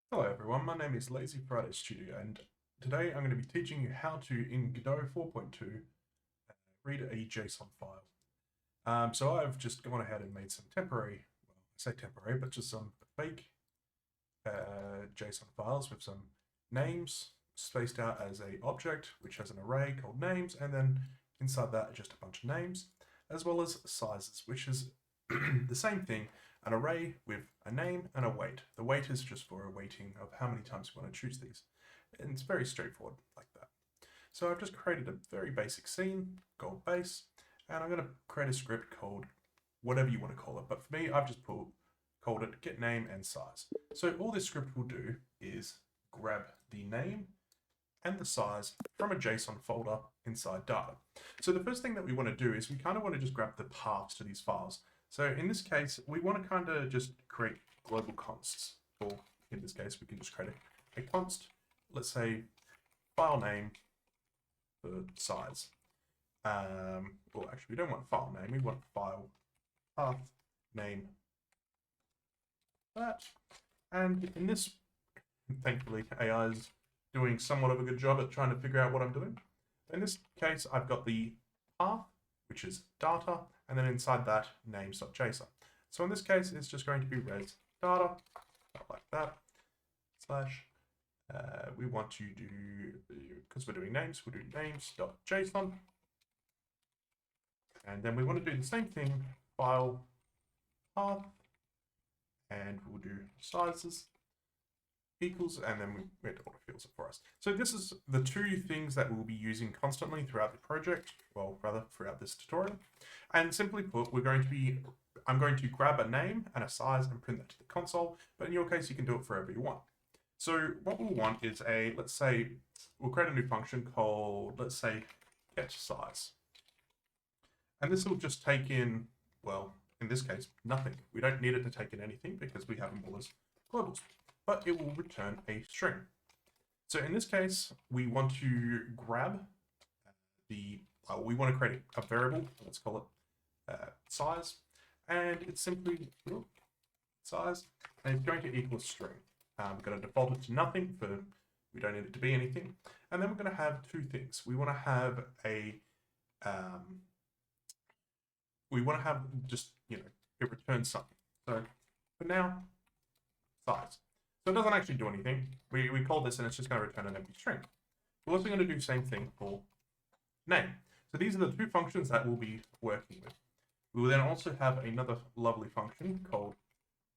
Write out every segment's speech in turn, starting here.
Hello everyone, my name is Lazy Friday Studio and today I'm going to be teaching you how to, in Godot 4.2, read a JSON file. So I've just gone ahead and made some temporary, well, I say temporary, but just some fake JSON files with some names spaced out as a object, which has an array called names, and then inside that just a bunch of names, as well as sizes, which is the same thing, an array with a name and a weight. The weight is just for a weighting of how many times you want to choose these. And it's very straightforward like that. So I've just created a very basic scene called base, and I'm going to create a script called whatever you want to call it. But for me, I've just called it get name and size. So all this script will do is grab the name and the size from a JSON folder inside data. So the first thing that we want to do is we kind of want to just grab the paths to these files. So in this case, we want to kind of just create global consts. Or in this case, we can just create a const, let's say file name for size. Well, actually, we don't want file name, we want file path name that. And in this, thankfully, AI is doing somewhat of a good job at trying to figure out what I'm doing. In this case, I've got the path, which is data, and then inside that, names.json. So in this case, it's just going to be res data, like that, slash, we want to do, because we're doing names, we'll do names.json. And then we want to do the same thing, file path, and we'll do sizes equals, and then it autofills it for us. So this is the two things that we'll be using constantly throughout the project, well, rather throughout this tutorial. And simply put, I'm going to grab a name and a size and print that to the console, but in your case, you can do it forever you want. So what we'll want is let's say, we'll create a new function called, let's say, get size. And this will just take in, well, in this case, nothing. We don't need it to take in anything because we have them all as globals, but it will return a string. So in this case, we want to grab we want to create a variable, let's call it size, and it's simply size, and it's going to equal a string. We're going to default it to nothing we don't need it to be anything. And then we're going to have two things. We want to have just, it returns something. So for now, size. So it doesn't actually do anything. We call this and it's just going to return an empty string. We're also going to do the same thing for name. So these are the two functions that we'll be working with. We will then also have another lovely function called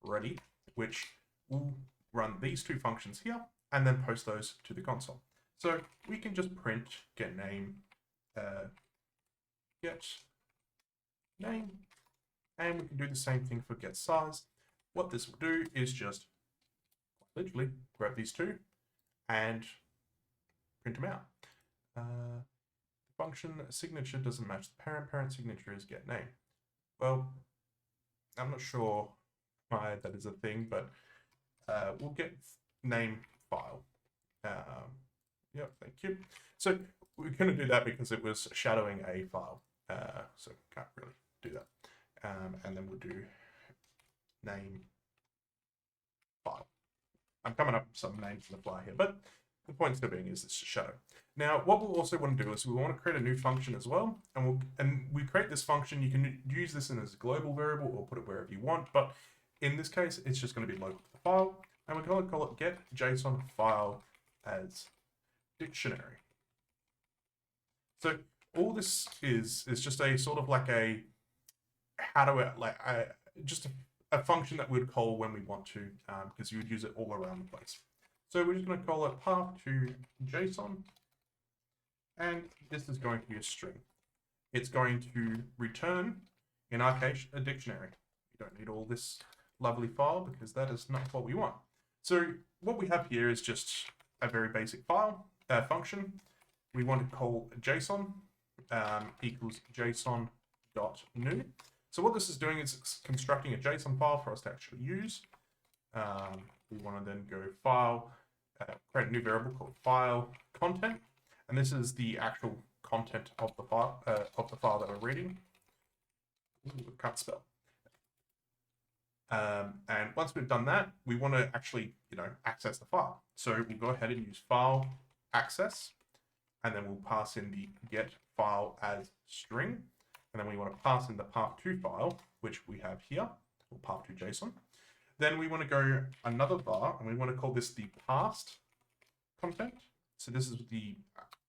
ready, which will run these two functions here and then post those to the console. So we can just print get name, and we can do the same thing for get size. What this will do is just literally grab these two and print them out. The function signature doesn't match the parent. Parent signature is get name. Well, I'm not sure why that is a thing, but we'll get name file. Yep, thank you. So we're going to do that because it was shadowing a file. So can't really do that. And then we'll do name file. I'm coming up with some names on the fly here, but the point still being is it's a shadow. Now, what we'll also want to do is we want to create a new function as well, and we create this function. You can use this in as a global variable or put it wherever you want, but in this case, it's just going to be local to the file, and we're going to call it get JSON file as dictionary. So all this is just a sort of like a just a function that we'd call when we want to, because you would use it all around the place. So we're just going to call it path to JSON, and this is going to be a string. It's going to return, in our case, a dictionary. You don't need all this lovely file because that is not what we want. So what we have here is just a very basic file, function. We want to call JSON equals JSON.new. So what this is doing is it's constructing a JSON file for us to actually use. We want to then go file, create a new variable called file content, and this is the actual content of the file that we're reading. Ooh, can't spell. And once we've done that, we want to actually, access the file. So we'll go ahead and use file access, and then we'll pass in the get file as string. And then we want to pass in the path2 file, which we have here, or path2 JSON. Then we want to go another var, and we want to call this the past content. So this is the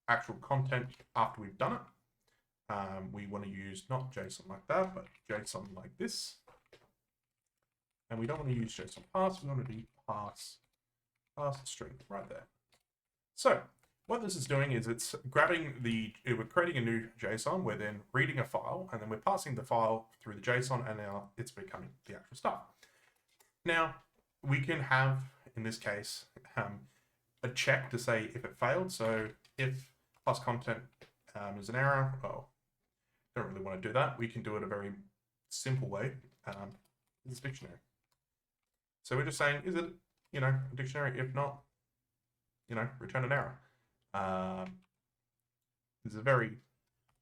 actual content after we've done it. We want to use not JSON like that, but JSON like this. And we don't want to use JSON pass, we want to do pass string right there. So what this is doing is it's grabbing we're creating a new JSON, we're then reading a file, and then we're passing the file through the JSON, and now it's becoming the actual stuff. Now, we can have, in this case, a check to say if it failed. So if past content is an error, well, don't really want to do that. We can do it a very simple way. This dictionary. So we're just saying, is it, a dictionary? If not, return an error. This is very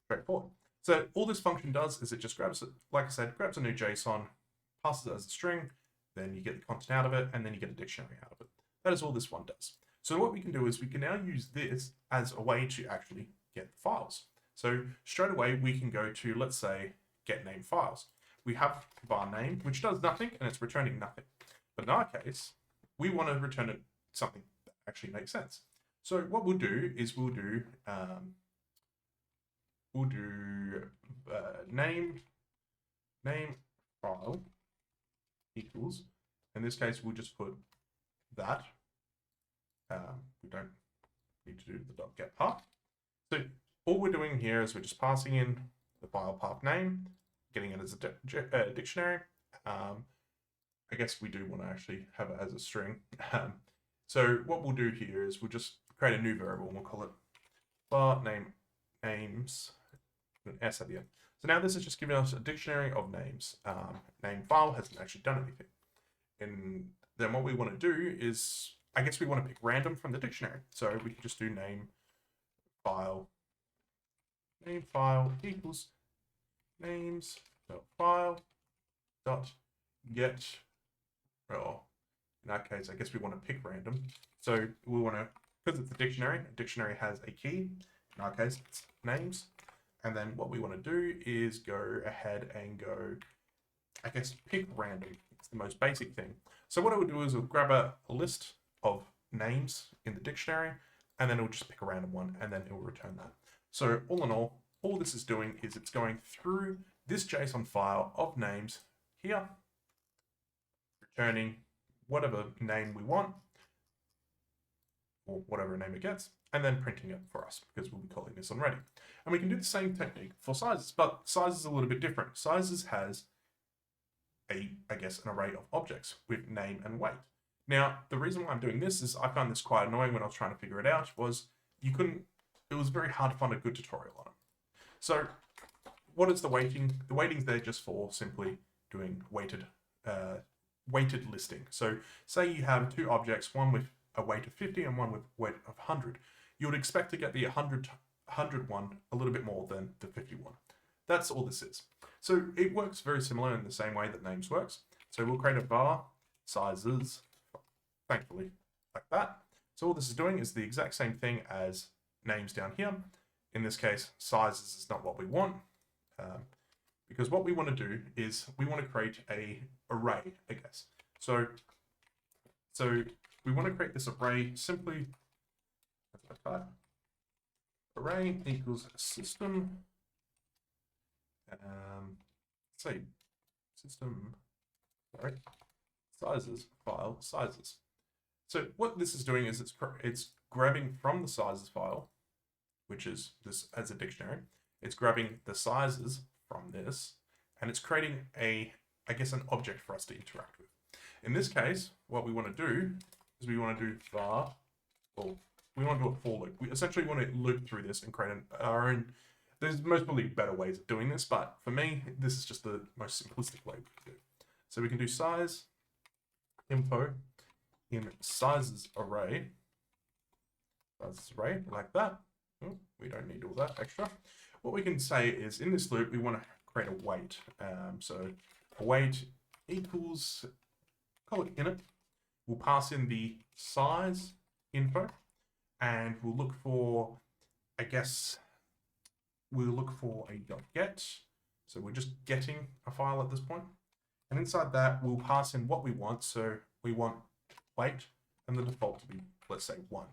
straightforward. So all this function does is it just grabs it, like I said, grabs a new JSON, passes it as a string, then you get the content out of it, and then you get a dictionary out of it. That is all this one does. So what we can do is we can now use this as a way to actually get files. So straight away we can go to, let's say, get name files. We have var name, which does nothing, and it's returning nothing. But in our case, we want to return it something that actually makes sense. So what we'll do is we'll do name file equals. In this case, we'll just put that. We don't need to do the .get path. So all we're doing here is we're just passing in the file path name, getting it as a dictionary. I guess we do want to actually have it as a string. So what we'll do here is we'll just create a new variable and we'll call it var names with an S at the end. So now this is just giving us a dictionary of names. Name file hasn't actually done anything. And then what we want to do is, I guess we want to pick random from the dictionary. So we can just do name file equals names dot file dot get. Well, in that case, I guess we want to pick random. So we want to, because it's a dictionary has a key. In our case, it's names. And then what we want to do is go ahead and go, I guess, pick random. It's the most basic thing. So what I would do is we'll grab a list of names in the dictionary, and then it'll just pick a random one, and then it will return that. So all in all this is doing is it's going through this JSON file of names here, returning whatever name we want, or whatever name it gets, and then printing it for us, because we'll be calling this already. And we can do the same technique for sizes, but sizes is a little bit different. Sizes has an array of objects with name and weight. Now, the reason why I'm doing this is I found this quite annoying when I was trying to figure it out, was it was very hard to find a good tutorial on it. So what is the weighting? The weighting's there just for simply doing weighted listing. So say you have two objects, one with a weight of 50 and one with weight of 100. You would expect to get the 100 one a little bit more than the 51. That's all this is. So it works very similar in the same way that names works. So we'll create a var sizes, thankfully, like that. So all this is doing is the exact same thing as names down here. In this case, sizes is not what we want, because what we want to do is we want to create a array, I guess. So we want to create this array simply, array equals system, say system, sizes, file sizes. So what this is doing is it's grabbing from the sizes file, which is this as a dictionary. It's grabbing the sizes from this, and it's creating an object for us to interact with. In this case, what we want to do is we want to do var, or we want to do a for loop. We essentially want to loop through this and create our own. There's most probably better ways of doing this, but for me, this is just the most simplistic way we can do. So we can do size info in sizes array like that. Oh, we don't need all that extra. What we can say is in this loop, we want to create a weight. So a weight equals, call it init. We'll pass in the size info, and we'll look for, I guess, we'll look for a .get. So we're just getting a file at this point. And inside that, we'll pass in what we want. So we want weight and the default to be, let's say, 1,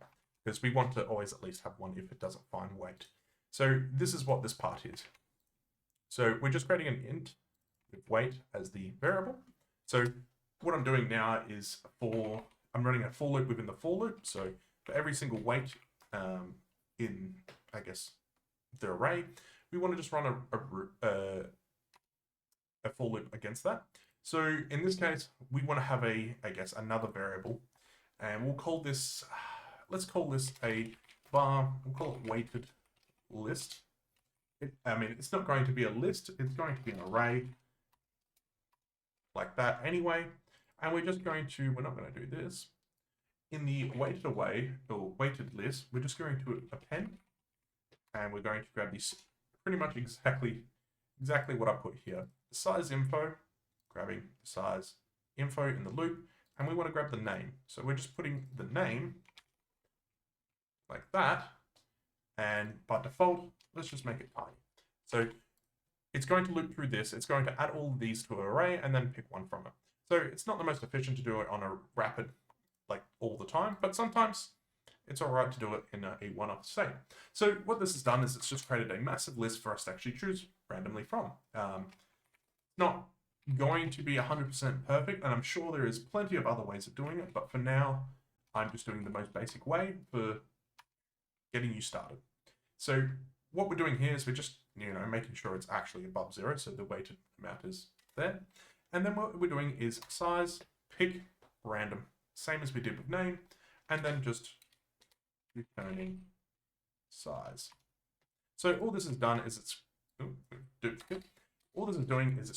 because we want to always at least have 1 if it doesn't find weight. So this is what this part is. So we're just creating an int with weight as the variable. So what I'm doing now is I'm running a for loop within the for loop. So for every single weight in, I guess, the array, we want to just run a for loop against that. So in this case, we want to have another variable, and we'll call this, let's call this a var, we'll call it weighted list. It's not going to be a list, it's going to be an array like that anyway. And we're not going to do this. In the weighted array, or weighted list, we're just going to append, and we're going to grab this pretty much exactly what I put here. The size info, grabbing the size info in the loop, and we want to grab the name. So we're just putting the name like that, and by default, let's just make it tiny. So it's going to loop through this, it's going to add all of these to an array and then pick one from it. So it's not the most efficient to do it on a rapid, like all the time, but sometimes it's all right to do it in a one-off state. So what this has done is it's just created a massive list for us to actually choose randomly from. Not going to be 100% perfect, and I'm sure there is plenty of other ways of doing it, but for now, I'm just doing the most basic way for getting you started. So what we're doing here is we're just, making sure it's actually above 0, so the weighted amount is there. And then what we're doing is size, pick, random, same as we did with name, and then just returning size. So all this has done is it's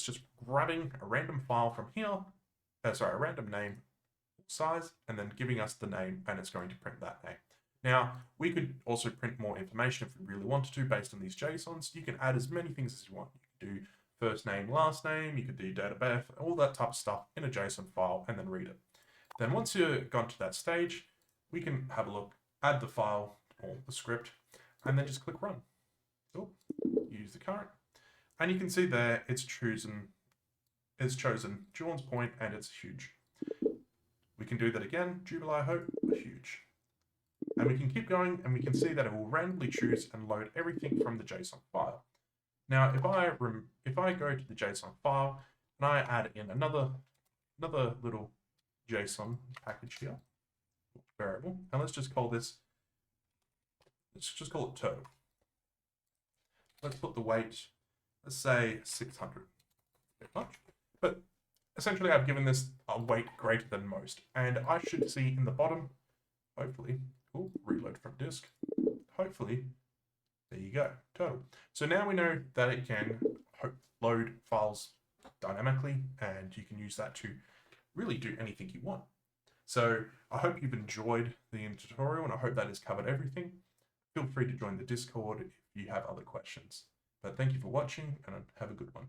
just grabbing a random file from here, a random name, size, and then giving us the name, and it's going to print that name. Now, we could also print more information if we really wanted to based on these JSONs. You can add as many things as you want. You could do first name, last name, you could do date of birth, all that type of stuff in a JSON file and then read it. Then once you've gone to that stage, we can have a look, add the file or the script, and then just click run. Cool. Use the current. And you can see there it's chosen Julian's point, and it's huge. We can do that again, Jubilee Hope, huge. And we can keep going, and we can see that it will randomly choose and load everything from the JSON file. Now, if I go to the JSON file and I add in another little JSON package here, variable, and let's just call it total. Let's put the weight, let's say 600. Bit much, but essentially I've given this a weight greater than most, and I should see in the bottom, hopefully, reload from disk, hopefully, there you go, total. So now we know that it can load files dynamically, and you can use that to really do anything you want. So I hope you've enjoyed the tutorial, and I hope that has covered everything. Feel free to join the Discord if you have other questions. But thank you for watching, and have a good one.